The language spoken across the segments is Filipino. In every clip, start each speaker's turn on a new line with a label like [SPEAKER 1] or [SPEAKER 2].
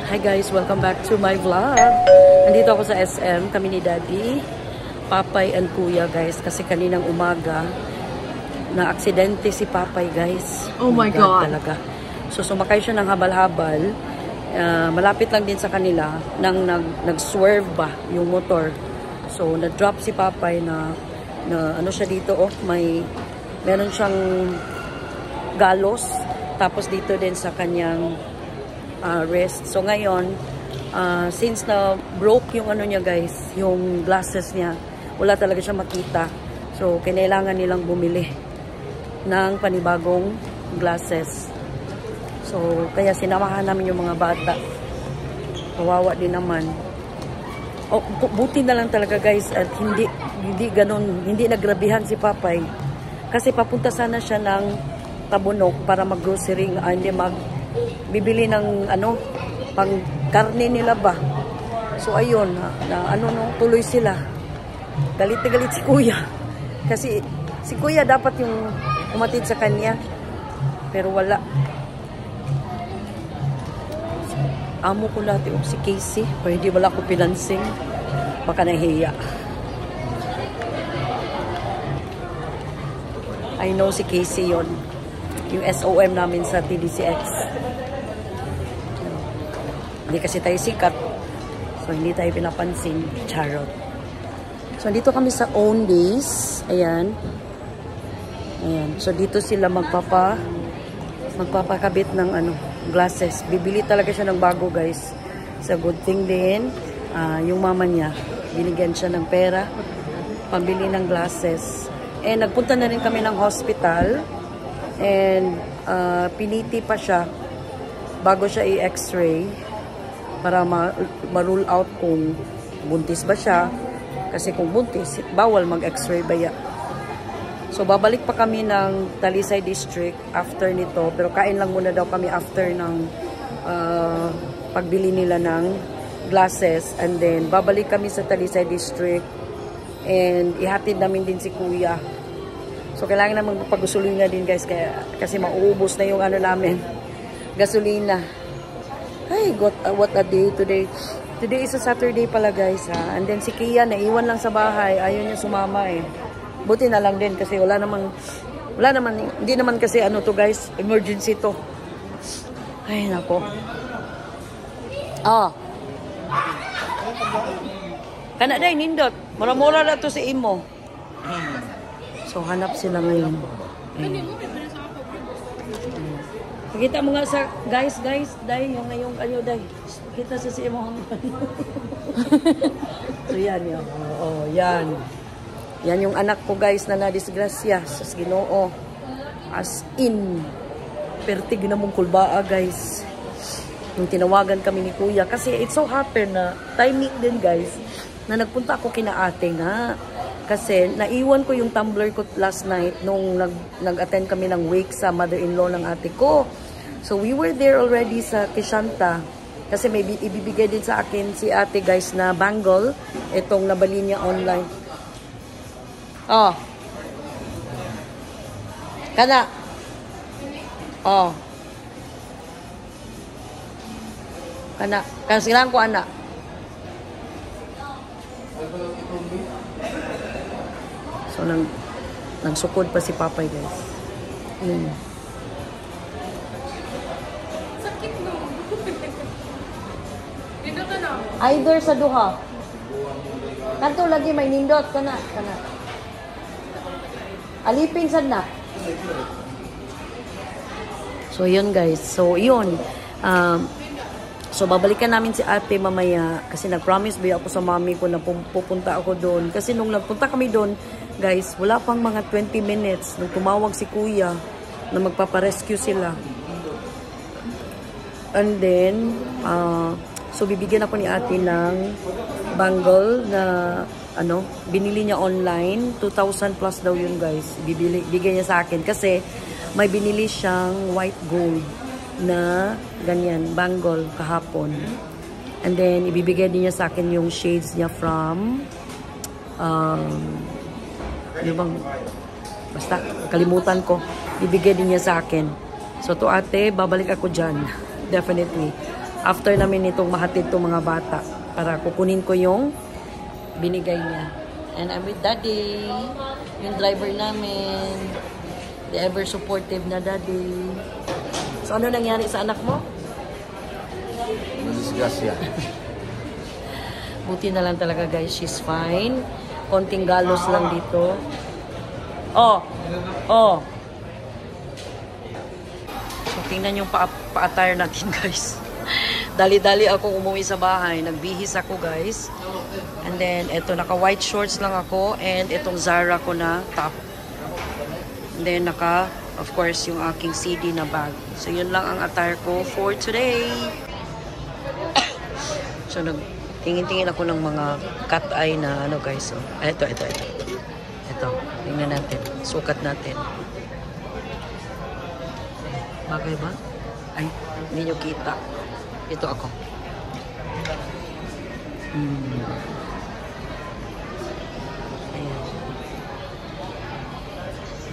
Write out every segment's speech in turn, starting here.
[SPEAKER 1] Hi guys, welcome back to my vlog. Nandito ako sa SM, kami ni Daddy, Papay and Kuya guys. Kasi kaninang umaga, na aksidente si Papay guys.
[SPEAKER 2] Oh my God.
[SPEAKER 1] Talaga. So sumakay siya ng habal-habal. Malapit lang din sa kanila, nang nag-swerve ba yung motor. So na-drop si Papay na ano siya dito, meron siyang galos. Tapos dito din sa kanyang wrist. So ngayon, since na broke yung ano niya guys, yung glasses niya, wala talaga siya makita. So kailangan nilang bumili ng panibagong glasses. So kaya sinamahan namin yung mga bata. Kawawa din naman. Buti na lang talaga guys at hindi ganun, hindi nagrabihan si Papay. Kasi papunta sana siya ng Tabunok para mag-grocery, hindi bibili ng pang karne nila ba. So ayun, tuloy sila. Galit na galit si Kuya. Kasi si Kuya dapat yung umatid sa kanya. Pero wala. Amo ko dati si Casey, pero hindi wala ko pinansing. Baka nahiya. I know si Casey yon, yung SOM namin sa TDCX. Hindi kasi tayo sikat, so hindi tayo pinapansin. Charot. So dito kami sa Owndays. Ayan. So dito sila magpapakabit ng glasses. Bibili talaga siya ng bago guys. So good thing din, yung mama niya binigyan siya ng pera pambili ng glasses. And nagpunta na rin kami ng hospital. And piniti pa siya bago siya i-x-ray para ma-rule out kung buntis ba siya. Kasi kung buntis, bawal mag-x-ray baya. So babalik pa kami ng Talisay District after nito. Pero kain lang muna daw kami after ng pagbili nila ng glasses. And then babalik kami sa Talisay District. And ihatid namin din si Kuya. So, kailangan naman magpagasolina din guys. Kasi mauubos na yung namin. Gasolina. Ay, what a day today. Today is a Saturday pala guys. And then si Kia, naiwan lang sa bahay. Ayaw niya sumama eh. Buti na lang din kasi wala naman, hindi naman kasi to guys. Emergency to. Ay, nako. Kana day, nindot. Mura-mura na to si Imo. So, hanap sila ngayon. Pakita mo nga sa guys, day, yung ngayong kayo, day. Pakita sa si Imo. So, yan yun. Yan. Yan yung anak ko, guys, na nadisgrasya sa Ginoo. As in, pertig na mong kulbaa, guys. Nung tinawagan kami ni Kuya. Kasi it so happen na timing din, guys, na nagpunta ako kina ate nga. Kasi naiwan ko yung tumbler ko last night nung nag-attend kami ng wake sa mother-in-law ng ate ko. So we were there already sa Kishanta. Kasi may ibibigay din sa akin si ate guys na bangle. Itong nabali niya online. Kana. Kana. Kansilang ko anak. So, nagsukod pa si Papay, guys.
[SPEAKER 2] Sakit no. Nindot ka na?
[SPEAKER 1] Either sa duha. Kanto lagi may nindot. Kana. Alipin sad na. So, yun, guys. So, yun. So, babalikan namin si ate mamaya kasi nag-promise ba ako sa mami ko na pupunta ako doon. Kasi nung nagpunta kami doon, guys, wala pang mga 20 minutes nung tumawag si Kuya na magpaparescue sila. And then, so bibigyan ako ni ate ng bangle na binili niya online. 2,000 plus daw yun, guys. Bigyan niya sa akin kasi may binili siyang white gold na ganyan, bangle kahapon. And then, ibibigay din niya sa akin yung shades niya from basta, kalimutan ko. Ibigay din niya sa akin. So, to ate, babalik ako dyan. Definitely. after namin itong mahatid itong mga bata para kukunin ko yung binigay niya. And I'm with Daddy, yung driver namin, the ever supportive na Daddy. So ano nangyari sa anak mo?
[SPEAKER 2] Disgrasya.
[SPEAKER 1] Buti na lang talaga guys, she's fine. Konting galos lang dito. Oh. So tingnan yung pa-attire natin guys. Dali-dali ako umuwi sa bahay. Nagbihis ako guys. And then, eto, naka-white shorts lang ako. And itong Zara ko na top. And then, of course, yung aking CD na bag. So, yun lang ang attire ko for today. So, tingin-tingin ako ng mga cat eye na ano guys. So, eto. Ito, tingnan natin. Sukat natin. Bagay ba? Ay, hindi nyo kita. Ito ako. Ayan.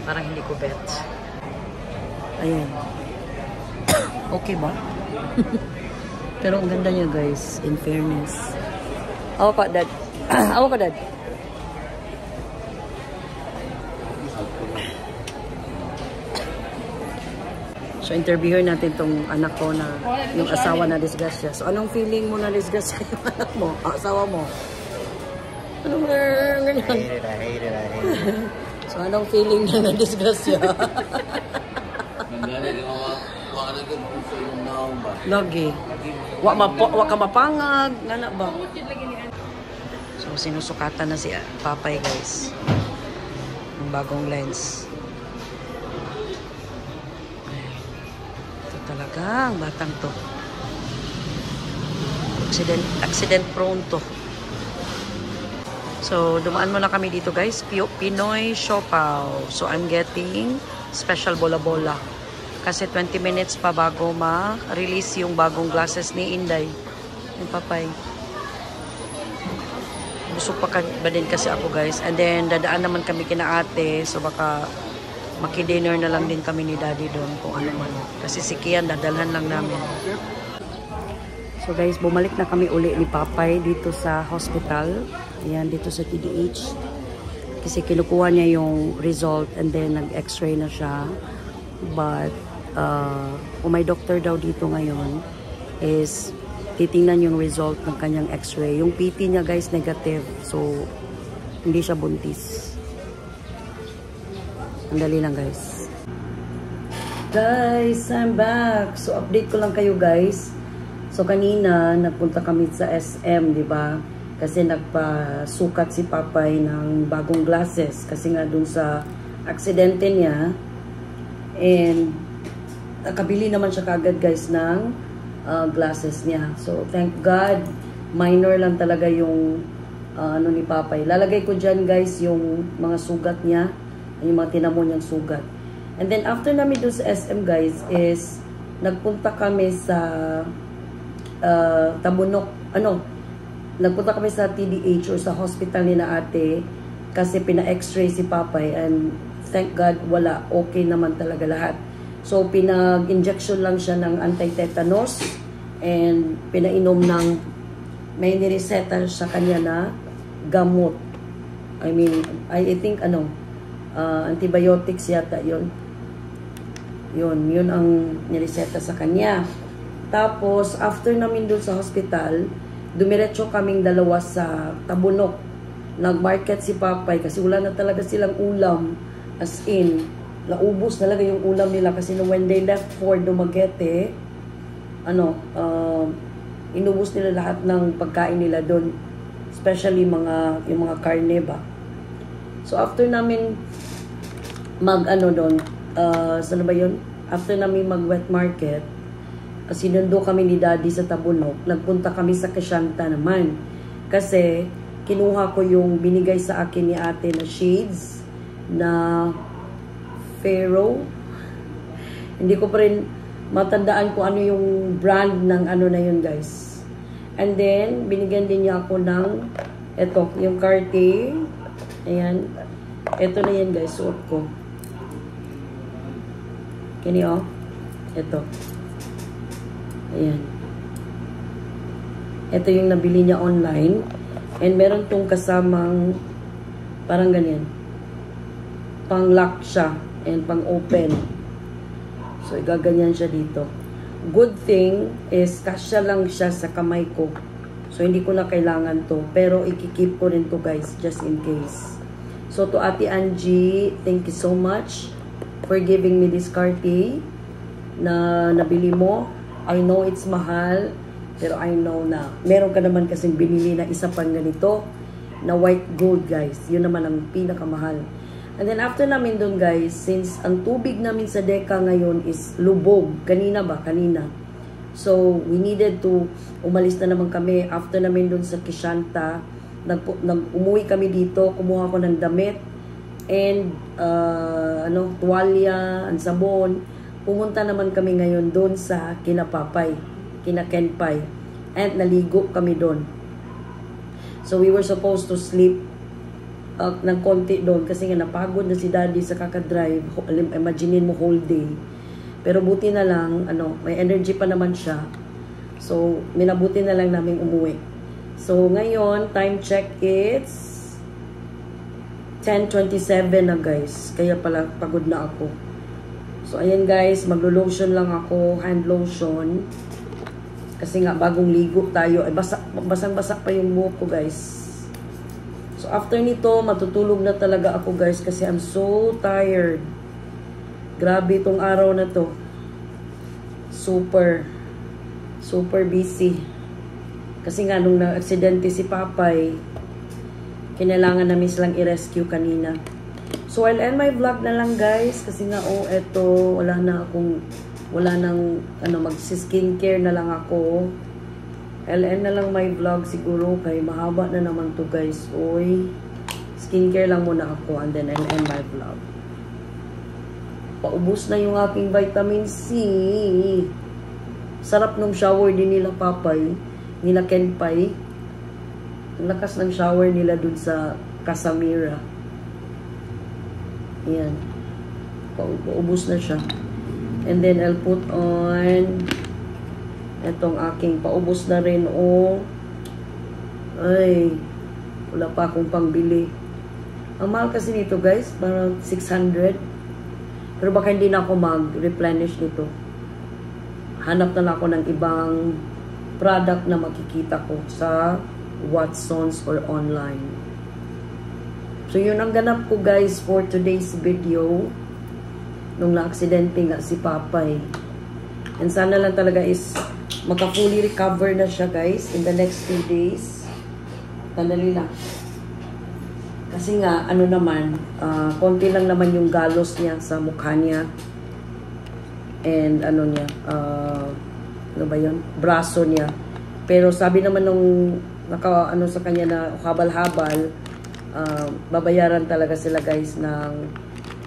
[SPEAKER 1] Parang hindi ko bet. Ayan. Okay ba? Pero ang ganda niya guys, in fairness. Awa ka, Dad. Awa ka, Dad. So, interviewin natin tong anak ko na yung asawa na disgrasya. So, anong feeling mo na disgrasya yung anak mo? Asawa mo? Anong ganyan?
[SPEAKER 2] I hate it.
[SPEAKER 1] So, anong feeling niya na disgrasya? Lagi. Wa ka mapangag. Nga ba? So, sinusukatan na si Papay guys. Yung bagong lens. Talagang batang to. Accident prone to. So, dumaan muna kami dito guys. Pinoy Siopaw. So, I'm getting special bola-bola. Kasi 20 minutes pa bago ma-release yung bagong glasses ni Inday. Yung Papay. Busog pa ba din kasi ako guys. And then, dadaan naman kami kina ate. So, baka maki-dinner na lang din kami ni Daddy doon kung ano man. Kasi si Kian, dadalhan lang namin. So guys, bumalik na kami uli ni Papay dito sa hospital. Ayan, dito sa TDH. Kasi kinukuha niya yung result and then nag-x-ray na siya. But, kung may doctor daw dito ngayon is titingnan yung result ng kanyang x-ray. Yung PT niya guys, negative. So, hindi siya buntis. Andali lang guys. Guys, I'm back. So update ko lang kayo guys. So kanina nagpunta kami sa SM, 'di ba? Kasi nagpasukat si Papay ng bagong glasses kasi nga dun sa aksidente niya. And nakabili naman siya kagad guys ng glasses niya. So thank God, minor lang talaga yung ano ni Papay. Lalagay ko diyan guys yung mga sugat niya. Yung mga tinamo niyang sugat. And then, after namin doon sa SM, guys, is nagpunta kami sa Tabunok. Nagpunta kami sa TDH or sa hospital ni na ate kasi pina-x-ray si Papay and thank God, wala. Okay naman talaga lahat. So, pinag-injection lang siya ng anti-tetanus and pinainom ng may nireseta sa kanya na gamot. I think, antibiotics yata yun ang nireseta sa kanya. Tapos after namin dun sa hospital, dumiretso kaming dalawa sa Tabunok. Nag-market si Papay kasi wala na talaga silang ulam, as in naubos talaga yung ulam nila kasi when they left for Dumaguete, inubos nila lahat ng pagkain nila doon, especially yung mga karne ba. So after namin saan ba yun? After namin mag-wet market, sinundo kami ni Daddy sa Tabunok. Nagpunta kami sa Kasyanta naman. Kasi kinuha ko yung binigay sa akin ni ate na shades na Pharaoh. Hindi ko pa rin matandaan kung ano yung brand ng ano na yun guys. And then, binigyan din niya ako ng yung Cartier. Ayan. Ito na yan guys, suot ko. Kini Ito. Ayan. Ito yung nabili niya online. And meron tong kasamang parang ganyan. Pang lock siya and pang open. So, igaganyan siya dito. Good thing is, kasya lang siya sa kamay ko. So, hindi ko na kailangan to. Pero, ikikip ko rin to guys, just in case. So, to Ate Angie, thank you so much for giving me this Cartier na nabili mo. I know it's mahal, pero I know na meron ka naman kasing binili na isa pang ganito na white gold guys. Yun naman ang pinakamahal. And then after namin dun guys, since ang tubig namin sa deka ngayon is lubog. Kanina. So we needed to, umalis na naman kami after namin dun sa Kishanta. Umuwi kami dito, kumuha ko ng damit and tuwalya, ang sabon. Pumunta naman kami ngayon doon sa kina Kenpai, and naligo kami doon. So we were supposed to sleep ng konti doon kasi nga napagod na si Daddy sa kakadrive. Imagine mo whole day. Pero buti na lang, may energy pa naman siya. So minabuti na lang namin umuwi. So ngayon, time check, it's 10:27 na guys. Kaya pala pagod na ako. So ayan guys, maglo-lotion lang ako, hand lotion. Kasi nga bagong ligo tayo, basang-basa pa yung buhok ko guys. So after nito, matutulog na talaga ako guys kasi I'm so tired. Grabe itong araw na to. Super busy. Kasi nga nung na-aksidente si Papay, kinailangan namin silang i-rescue kanina. So I'll end my vlog na lang guys kasi nga eto wala nang mag-skincare na lang ako. I'll end na lang my vlog siguro kay mahaba na naman to guys. Skincare lang muna ako and then I'll end my vlog. Paubos na yung aking vitamin C. Sarap nung shower din nila Papay, nila Kenpai. Ang lakas ng shower nila dun sa Casamira. Ayan. Paubos na siya. And then, I'll put on etong aking paubos na rin. Ay, wala pa akong pangbili. Ang mahal kasi nito guys, parang 600. Pero baka hindi na ako mag-replenish nito. Hanap na lang ako ng ibang product na makikita ko sa Watsons or online. So, yun ang ganap ko guys for today's video. Nung na-aksidente nga si Papay. And sana lang talaga is maka-fully recover na siya guys in the next 2 days. Tandali lang. Kasi nga, konti lang naman yung galos niya sa mukha niya. And niya, braso niya. Pero sabi naman nung sa kanya na habal-habal, babayaran talaga sila guys ng,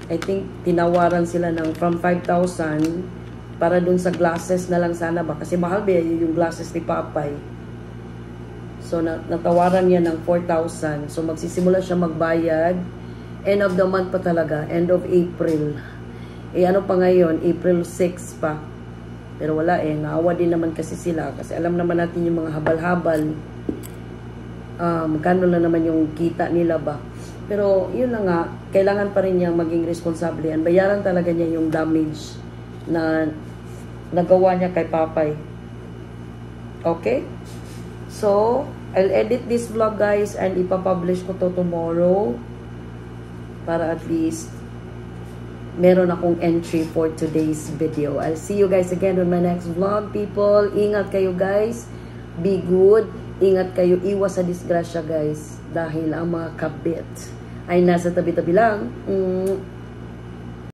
[SPEAKER 1] I think, tinawaran sila ng from 5,000 para dun sa glasses na lang sana ba. Kasi mahal ba yung glasses ni Papay. So, natawaran niya ng 4,000. So, magsisimula siya magbayad. End of the month pa talaga. End of April. Ano pa ngayon? April 6 pa. Pero wala naawa din naman kasi sila. Kasi alam naman natin yung mga habal-habal. Magkano na naman yung kita nila ba. Pero, yun na nga, kailangan pa rin niyang maging responsable yan. Bayaran talaga niya yung damage na nagawa niya kay Papay. Okay? So, I'll edit this vlog guys and ipapublish ko to tomorrow para at least meron akong entry for today's video. I'll see you guys again on my next vlog, people. Ingat kayo guys. Be good. Ingat kayo. Iwas sa disgrasya guys. Dahil ang mga kabit ay nasa tabi-tabi lang.